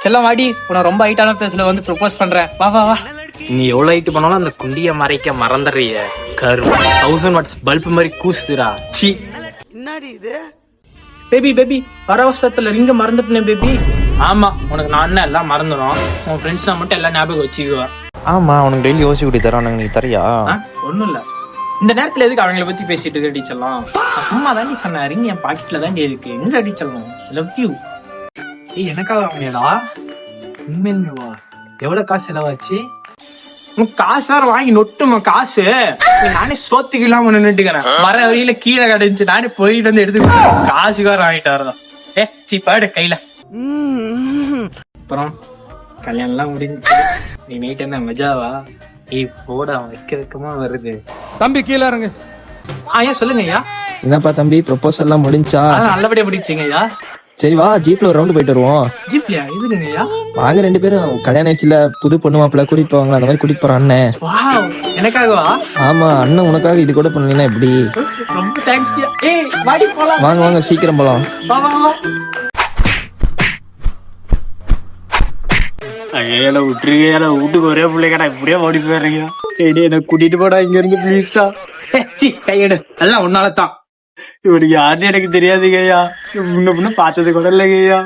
செல்லம் வாடி, உன ரொம்ப ஹைட்டான பிளேஸ்ல வந்து ப்ரொபோஸ் பண்றேன். வா வா வா. நீ எவ்வளவு ஹைட் பண்ணாலும் அந்த குண்டிய மறைக்க மறந்துடுறிய. கரு 1000 வாட்ஸ் பல்ப் மாதிரி கூசுதுடா. சி என்னடி இது? பேபி பேபி, பரவசத்துல ரிங்க மறந்துட்டேன் பேபி. ஆமா, உனக்கு நான் அண்ணன் எல்லாம் மறந்துடும். உன் ஃப்ரெண்ட்ஸ் நான் மட்டும் எல்லாம் ஞாபகம் வச்சுக்குவா. ஆமா, உனக்கு டெய்லி யோசி குடி தரானுங்க, நீ தரியா? ஒண்ணும் இல்ல. இந்த நேரத்துல எதுக்கு அவங்களை பத்தி பேசிட்டு இருக்க டீச்சர்லாம்? சும்மா தாண்டி சொன்னேன், ரிங் என் பாக்கெட்ல தாண்டி இருக்கு. எங்க டீச்சர்லாம் லவ் யூ. ஏய், எனக்காக வாங்கினடா. உண்மையா? எவ்வளவு காசு செலவாச்சு? உன் காசு வேற வாங்கி நொட்டுமா காசு. நானே சோத்துக்கு இல்லாம நின்னுட்டுக்கிறேன். வர வழியில கீழே கிடைச்சு நானே போயிட்டு வந்து எடுத்து காசு வேற வாங்கிட்டு வரதான். சீப்பாடு கையில. அப்புறம் கல்யாணம் எல்லாம் முடிஞ்சு நீ நைட் என்ன மஜாவா? ஏய் போடா, வைக்கமா வருது. தம்பி கீழே இருங்க. ஏன் சொல்லுங்க ஐயா. என்னப்பா தம்பி, ப்ரொபோசல் எல்லாம் முடிஞ்சா? நல்லபடியா முடிச்சுங்க ஐயா. சரி வா, ஜீப்ல ஒரு ரவுண்ட் போயிட்டு வருவோம். ஜீப்லியா? எதுக்குங்க ஐயா? வாங்க, 2 பேரும் கல்யாணம் ஆயிடுச்சுல, புது பொண்ணு மாப்பிள்ள கூட்டிட்டு போவாங்களா, அந்த மாதிரி கூட்டிட்டு போறான் அண்ணன். வாவ், எனக்காகவா? ஆமா, அண்ணன் உனக்காக இது கூட பண்ணலீங்கன்னா எப்படி? ரொம்ப தேங்க்ஸ். ஏய் வாடி போலாம். வாங்க வாங்க, சீக்கிரம் போலாம். வா வா வா. ஐயா விட்டுருக்கா, வீட்டுக்கு ஒரே பிள்ளைக்கடா, இப்படியே ஓடி போயிடுறீங்க. என்ன கூட்டிட்டு போடா இங்க இருந்து ப்ளீஸ்டா. கையெடு, எல்லாம் உன்னாலதான். இவனுக்கு யாருன்னு எனக்கு தெரியாதுங்க ஐயா. முன்ன பார்த்தது கூட இல்லைங்க ஐயா.